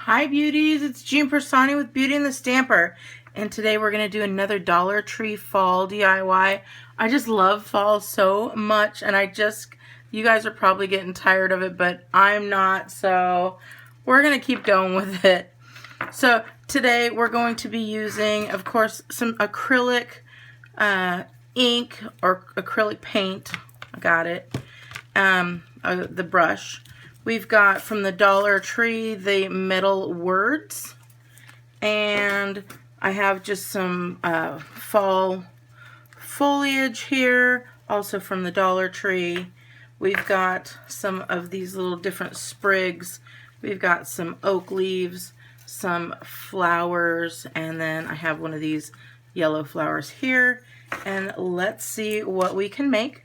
Hi beauties, it's Jean Piersanti with Beauty and the Stamper, and today we're going to do another Dollar Tree fall DIY. I just love fall so much, and you guys are probably getting tired of it, but I'm not, so we're going to keep going with it. So today we're going to be using, of course, some acrylic ink or acrylic paint. I got it. The brush. We've got from the Dollar Tree the metal words, and I have just some fall foliage here, also from the Dollar Tree. We've got some of these little different sprigs. We've got some oak leaves, some flowers, and then I have one of these yellow flowers here. And let's see what we can make.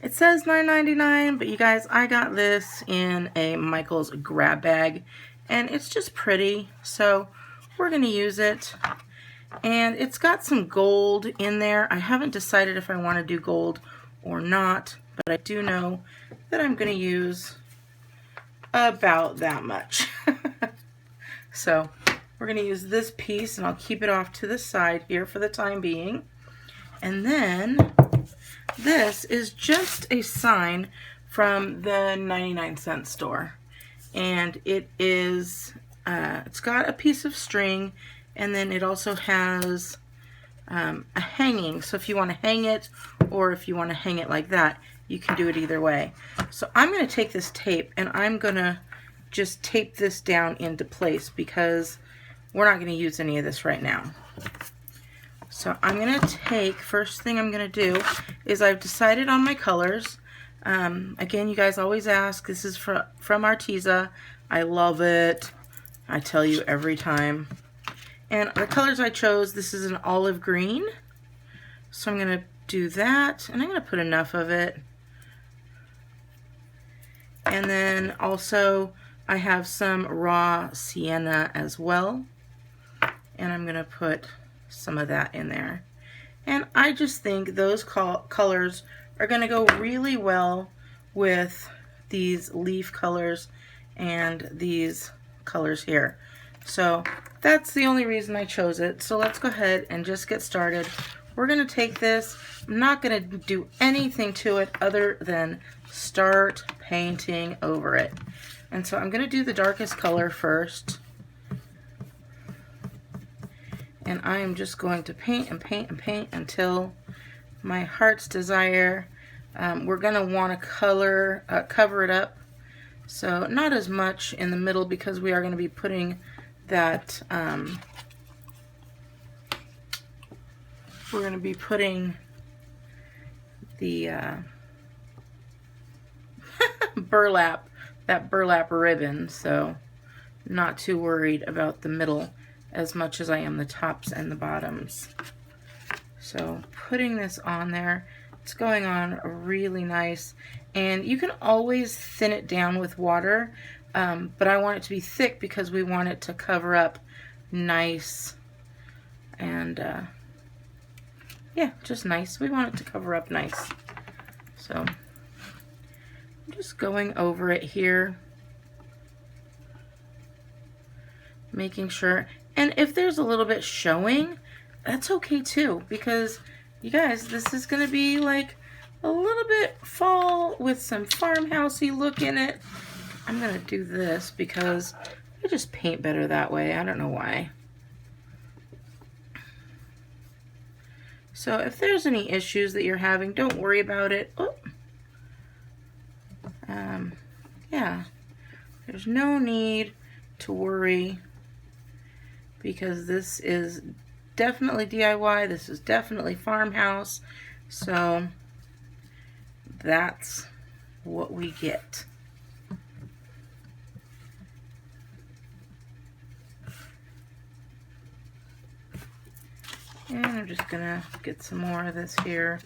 It says $9.99, but you guys, I got this in a Michael's grab bag, and it's just pretty, so we're going to use it. And it's got some gold in there. I haven't decided if I want to do gold or not, but I do know that I'm going to use about that much. So we're going to use this piece, and I'll keep it off to the side here for the time being. And then this is just a sign from the 99-cent store, and it is it's got a piece of string, and then it also has a hanging, so if you want to hang it or if you want to hang it like that, you can do it either way. So I'm going to take this tape and I'm going to just tape this down into place because we're not going to use any of this right now. So I'm going to take, first thing I'm going to do is I've decided on my colors. Again, you guys always ask, this is from Arteza. I love it. I tell you every time. And the colors I chose, this is an olive green. So I'm going to do that, and I'm going to put enough of it. And then also I have some raw sienna as well. And I'm going to put some of that in there. And I just think those colors are going to go really well with these leaf colors and these colors here. So that's the only reason I chose it. So let's go ahead and just get started. We're going to take this. I'm not going to do anything to it other than start painting over it. And so I'm going to do the darkest color first. And I am just going to paint and paint and paint until my heart's desire. We're going to want to cover it up. So not as much in the middle because we are going to be putting that, we're going to be putting the burlap, that burlap ribbon. So not too worried about the middle as much as I am the tops and the bottoms. So putting this on there, it's going on really nice, and you can always thin it down with water, but I want it to be thick because we want it to cover up nice, and yeah, just nice. We want it to cover up nice. So I'm just going over it here, making sure. And if there's a little bit showing, that's okay too, because you guys, this is going to be like a little bit fall with some farmhousey look in it. I'm going to do this because I just paint better that way. I don't know why. So if there's any issues that you're having, don't worry about it. Oh. Yeah, there's no need to worry, because this is definitely DIY, this is definitely farmhouse, so that's what we get. And I'm just gonna get some more of this here,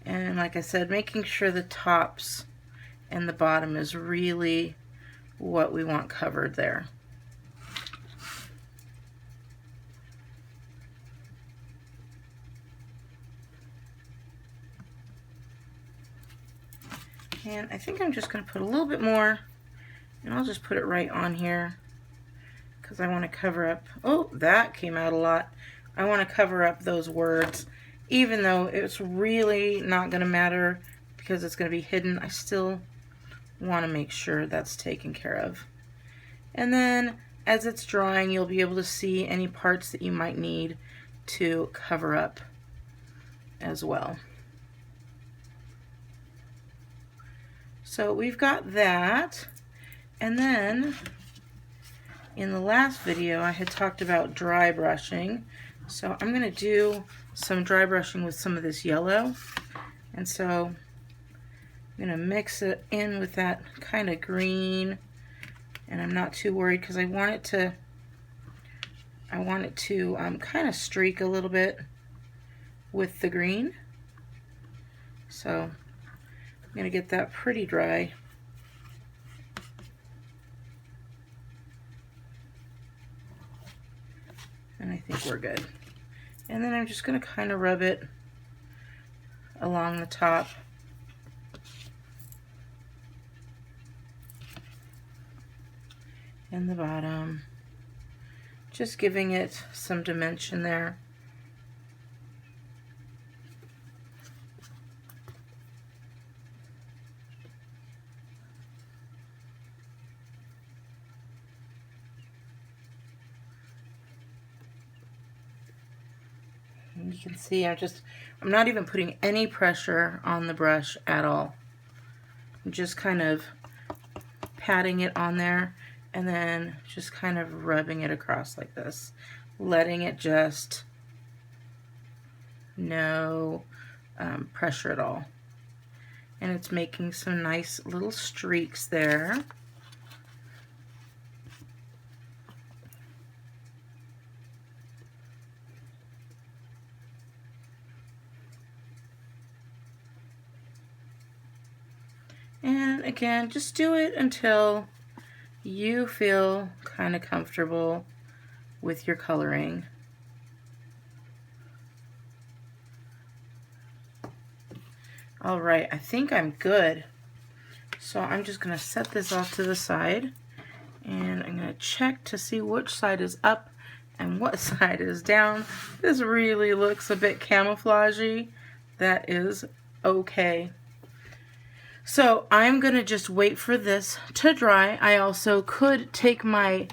and like I said, making sure the tops and the bottom is really what we want covered there. And I think I'm just going to put a little bit more And I'll just put it right on here because I want to cover up, oh, that came out a lot. I want to cover up those words. Even though it's really not going to matter because it's going to be hidden, I still want to make sure that's taken care of. And then as it's drying, you'll be able to see any parts that you might need to cover up as well. So we've got that. And then in the last video I had talked about dry brushing. So I'm going to do some dry brushing with some of this yellow. And so I'm going to mix it in with that kind of green. And I'm not too worried because I want it to kind of streak a little bit with the green. So I'm going to get that pretty dry. And I think we're good. And then I'm just going to kind of rub it along the top. And the bottom. Just giving it some dimension there. And you can see I'm not even putting any pressure on the brush at all. I'm just kind of patting it on there and then just kind of rubbing it across like this, letting it just, no pressure at all. And it's making some nice little streaks there. And again, just do it until you feel kind of comfortable with your coloring. All right, I think I'm good. So I'm just going to set this off to the side, and I'm going to check to see which side is up and what side is down. This really looks a bit camouflagey. That is okay. So I'm going to just wait for this to dry. I also could take my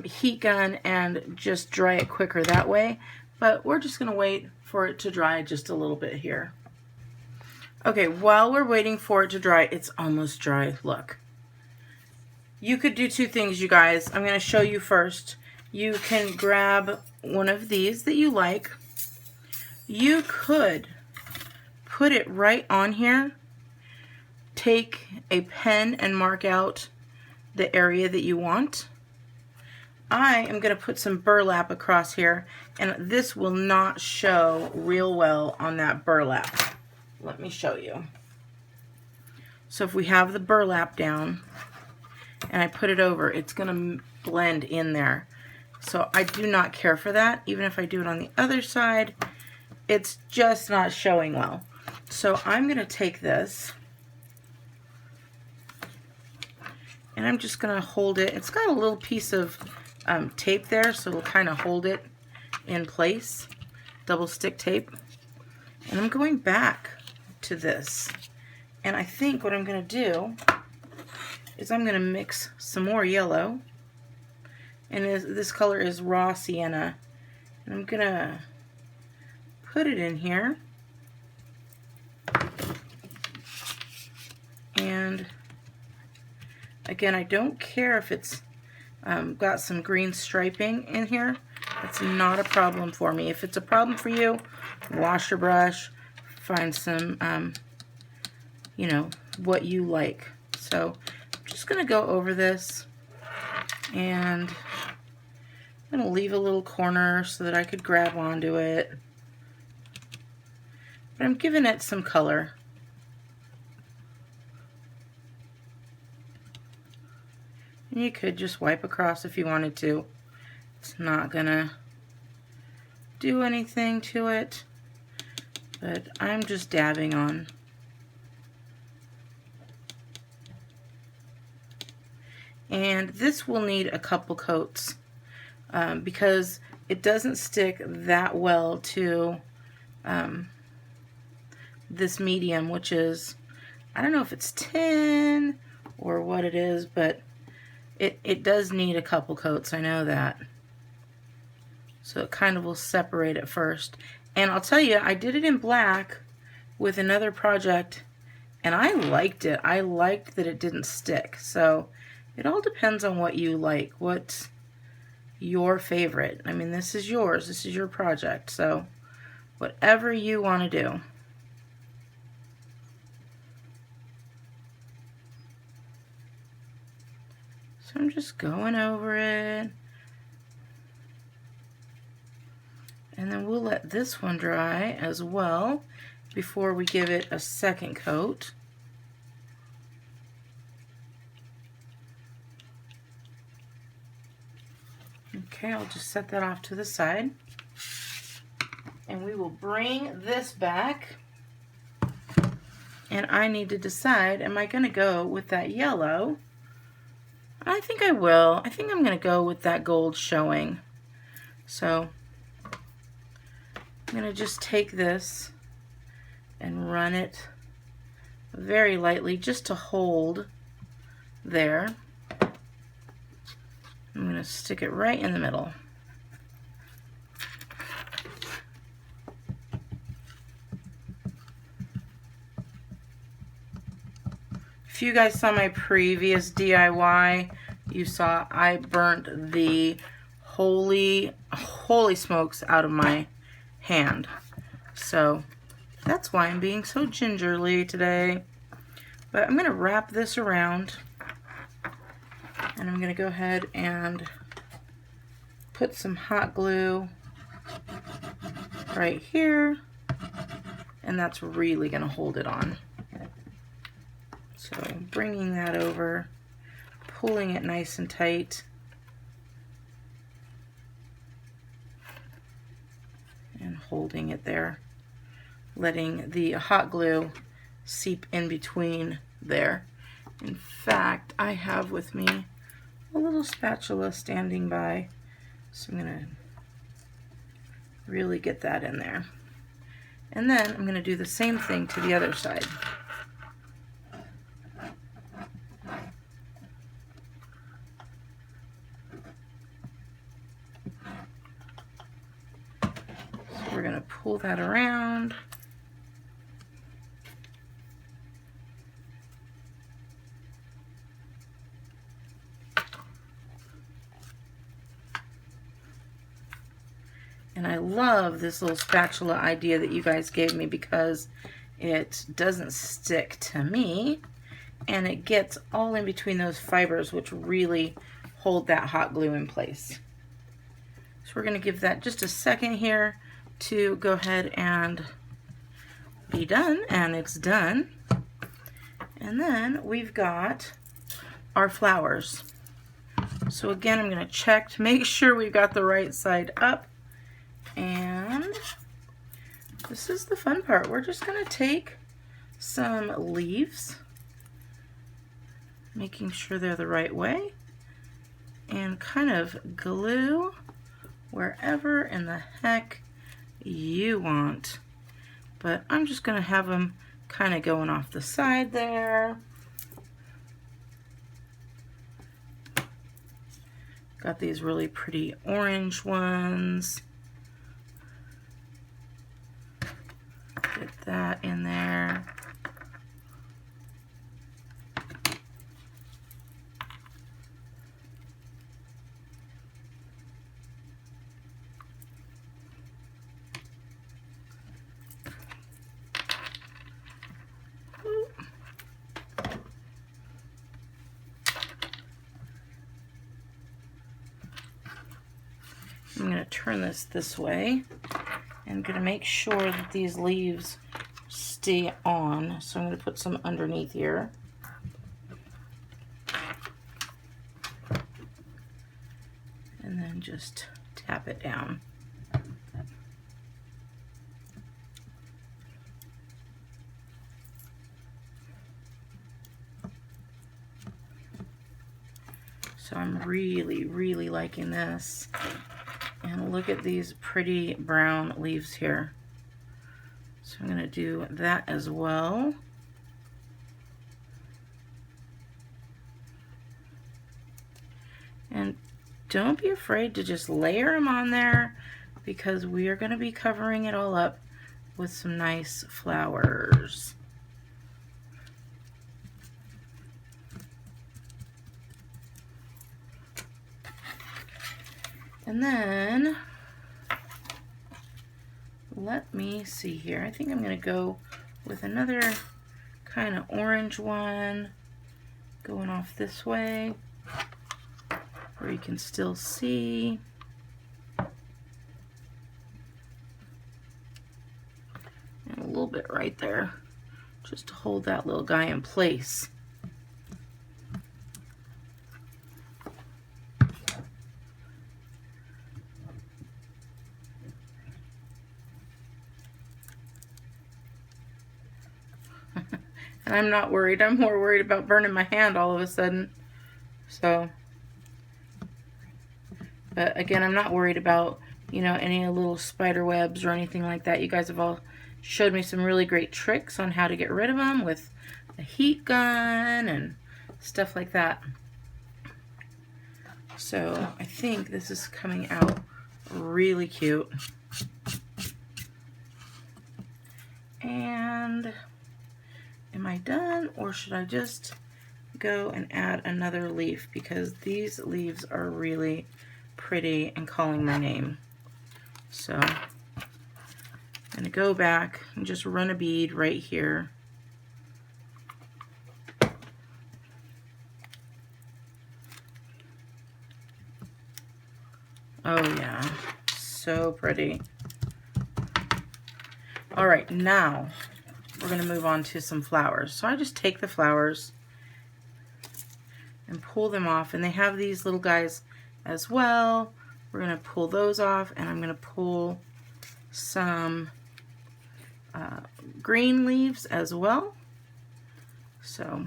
heat gun and just dry it quicker that way, but we're just going to wait for it to dry just a little bit here. Okay, while we're waiting for it to dry, it's almost dry. Look. You could do two things, you guys. I'm going to show you first. You can grab one of these that you like. You could put it right on here. Take a pen and mark out the area that you want. I am going to put some burlap across here, and this will not show real well on that burlap. Let me show you. So if we have the burlap down and I put it over, it's going to blend in there. So I do not care for that. Even if I do it on the other side, it's just not showing well. So I'm going to take this and I'm just going to hold it. It's got a little piece of tape there, so it'll kind of hold it in place. Double stick tape. And I'm going back to this. And I think what I'm going to do is I'm going to mix some more yellow. And this color is raw sienna. And I'm going to put it in here. And again, I don't care if it's got some green striping in here. That's not a problem for me. If it's a problem for you, wash your brush, find some, you know, what you like. So I'm just going to go over this, and I'm going to leave a little corner so that I could grab onto it. But I'm giving it some color. And you could just wipe across if you wanted to. It's not gonna do anything to it, but I'm just dabbing on. And this will need a couple coats because it doesn't stick that well to this medium, which is, I don't know if it's tin or what it is, but it does need a couple coats, I know that. So it kind of will separate it first. And I'll tell you, I did it in black with another project, and I liked it. I liked that it didn't stick. So it all depends on what you like, what's your favorite. I mean, this is yours, this is your project, so whatever you want to do. So I'm just going over it. And then we'll let this one dry as well before we give it a second coat. Okay, I'll just set that off to the side. And we will bring this back. And I need to decide, am I going to go with that yellow? I think I will. I think I'm going to go with that gold showing. So I'm going to just take this and run it very lightly just to hold there. I'm going to stick it right in the middle. If you guys saw my previous DIY, you saw I burnt the holy smokes out of my hand. So that's why I'm being so gingerly today. But I'm going to wrap this around, and I'm going to go ahead and put some hot glue right here, and that's really going to hold it on. So bringing that over, pulling it nice and tight, and holding it there, letting the hot glue seep in between there. In fact, I have with me a little spatula standing by, so I'm going to really get that in there. And then I'm going to do the same thing to the other side. We're going to pull that around. And I love this little spatula idea that you guys gave me because it doesn't stick to me and it gets all in between those fibers, which really hold that hot glue in place. So we're going to give that just a second here to go ahead and be done, and it's done. And then we've got our flowers. So again, I'm going to check to make sure we've got the right side up. And this is the fun part. We're just going to take some leaves, making sure they're the right way, and kind of glue wherever in the heck you want. But I'm just going to have them kind of going off the side there. Got these really pretty orange ones. Get that in there. I'm going to turn this way and going to make sure that these leaves stay on. So I'm going to put some underneath here. And then just tap it down. So I'm really, really liking this. And look at these pretty brown leaves here. So I'm going to do that as well. And don't be afraid to just layer them on there, because we are going to be covering it all up with some nice flowers. And then, let me see here. I think I'm going to go with another kind of orange one going off this way, where you can still see. And a little bit right there, just to hold that little guy in place. And I'm not worried. I'm more worried about burning my hand all of a sudden. So, but again, I'm not worried about, you know, any little spider webs or anything like that. You guys have all showed me some really great tricks on how to get rid of them with a heat gun and stuff like that. So I think this is coming out really cute. And am I done, or should I just go and add another leaf, because these leaves are really pretty and calling my name. So I'm going to go back and just run a bead right here. Oh yeah, so pretty. All right, now we're going to move on to some flowers. So I just take the flowers and pull them off, and they have these little guys as well. We're going to pull those off, and I'm going to pull some green leaves as well. So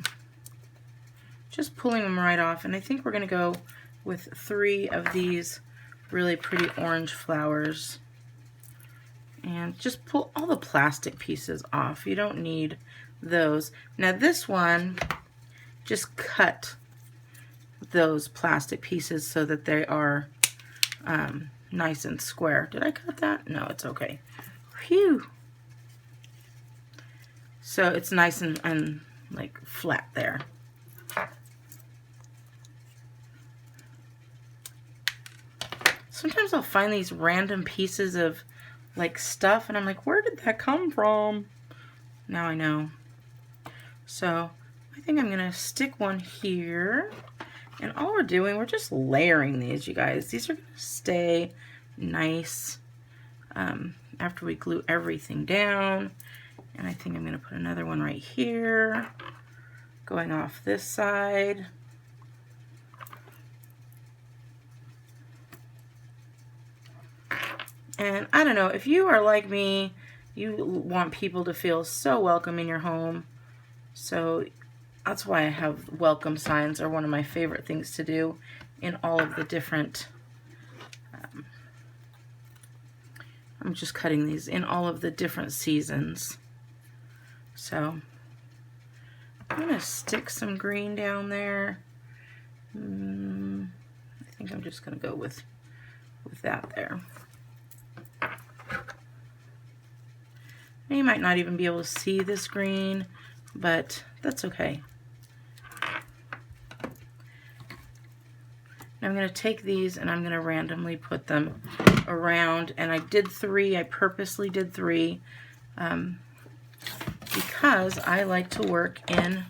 just pulling them right off, and I think we're going to go with 3 of these really pretty orange flowers. And just pull all the plastic pieces off. You don't need those. Now this one, just cut those plastic pieces so that they are nice and square. Did I cut that? No, it's okay. Phew. So it's nice and like flat there. Sometimes I'll find these random pieces of like stuff, and I'm like, where did that come from? Now I know. So I think I'm gonna stick one here, and all we're doing, we're just layering these, you guys. These are gonna stay nice after we glue everything down. And I think I'm gonna put another one right here, going off this side. And I don't know, if you are like me, you want people to feel so welcome in your home. So that's why I have welcome signs, are one of my favorite things to do in all of the different, I'm just cutting these in all of the different seasons. So I'm going to stick some green down there. I think I'm just going to go with that there. You might not even be able to see this green, but that's okay. Now I'm going to take these and I'm going to randomly put them around. And I did 3. I purposely did 3 because I like to work in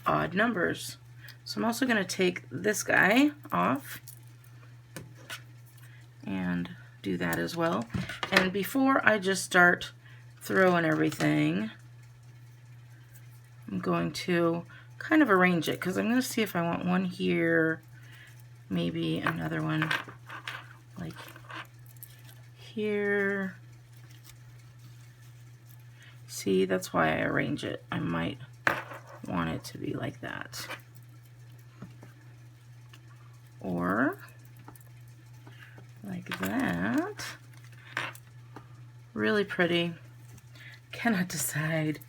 odd numbers. So I'm also going to take this guy off and do that as well. And before I just start throwing everything, I'm going to kind of arrange it, because I'm going to see if I want one here, maybe another one like here. See, that's why I arrange it. I might want it to be like that. or like that. Really pretty. Cannot decide.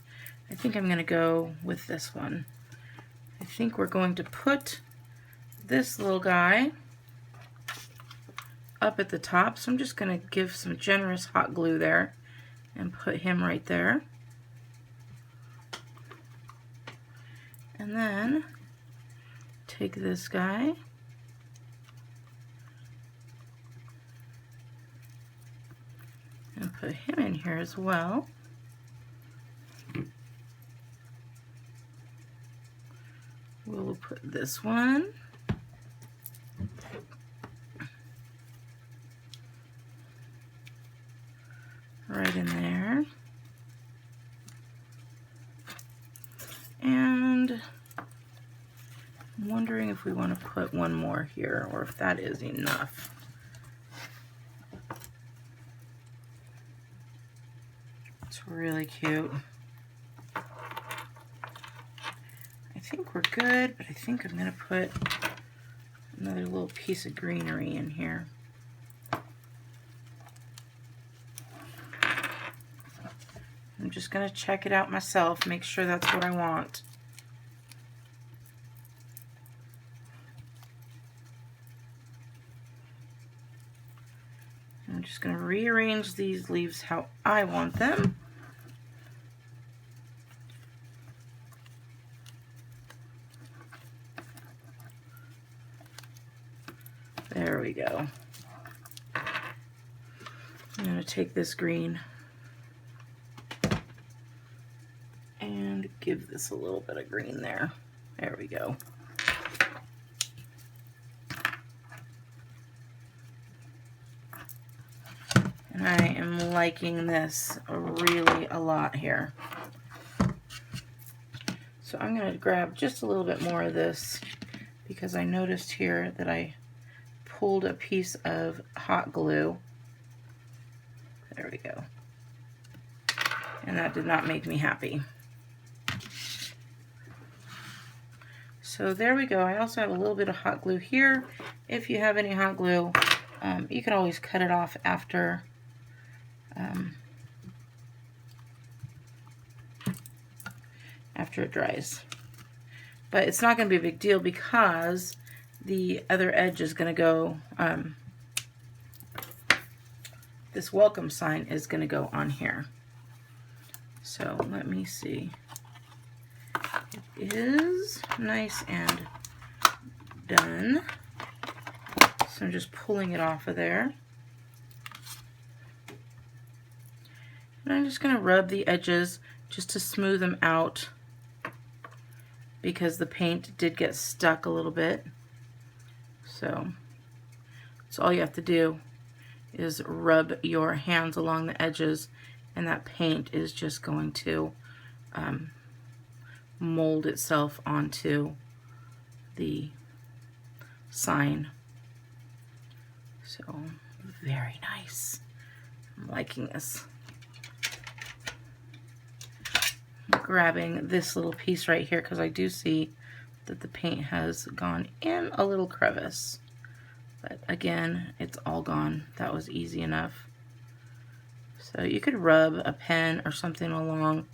I think I'm going to go with this one. I think we're going to put this little guy up at the top. So I'm just going to give some generous hot glue there and put him right there. And then take this guy and put him in here as well. We'll put this one. Right in there. And I'm wondering if we want to put one more here or if that is enough. It's really cute. I think we're good, but I think I'm going to put another little piece of greenery in here. I'm just going to check it out myself, make sure that's what I want. I'm just going to rearrange these leaves how I want them. There we go. I'm going to take this green and give this a little bit of green there. There we go. And I am liking this really a lot here. So I'm going to grab just a little bit more of this because I noticed here that I pulled a piece of hot glue. There we go. And that did not make me happy. So there we go. I also have a little bit of hot glue here. If you have any hot glue, you can always cut it off after it dries. But it's not going to be a big deal because the other edge is going to go, this welcome sign is going to go on here. So let me see. It is nice and done. So I'm just pulling it off of there. And I'm just going to rub the edges just to smooth them out because the paint did get stuck a little bit. So all you have to do is rub your hands along the edges and that paint is just going to mold itself onto the sign. So very nice. I'm liking this. I'm grabbing this little piece right here because I do see that the paint has gone in a little crevice. But again, it's all gone. That was easy enough. So you could rub a pen or something along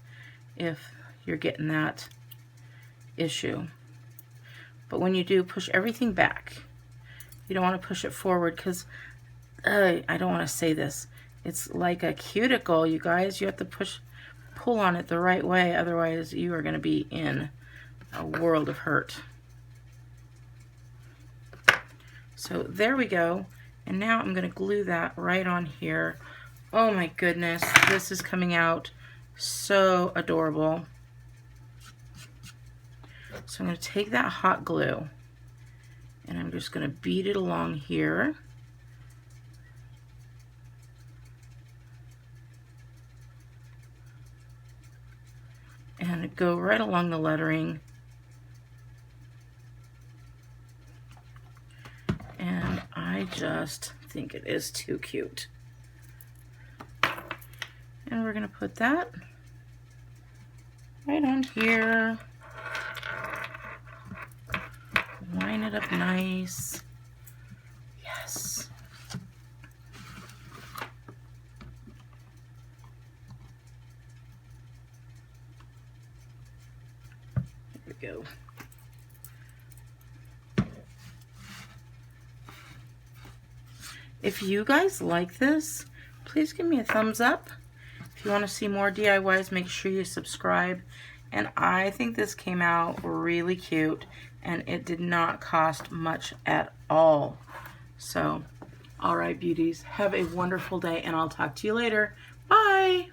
if you're getting that issue. But when you do, push everything back. You don't want to push it forward because, I don't want to say this, it's like a cuticle, you guys. You have to pull on it the right way, otherwise you are going to be in a world of hurt. So there we go. And now I'm going to glue that right on here. Oh my goodness, this is coming out so adorable. So I'm going to take that hot glue and I'm just going to bead it along here. And go right along the lettering. And I just think it is too cute. And we're going to put that right on here. Line it up nice. There we go. If you guys like this, please give me a thumbs up. If you want to see more DIYs, make sure you subscribe. And I think this came out really cute, and it did not cost much at all. So, all right, beauties, have a wonderful day, and I'll talk to you later. Bye!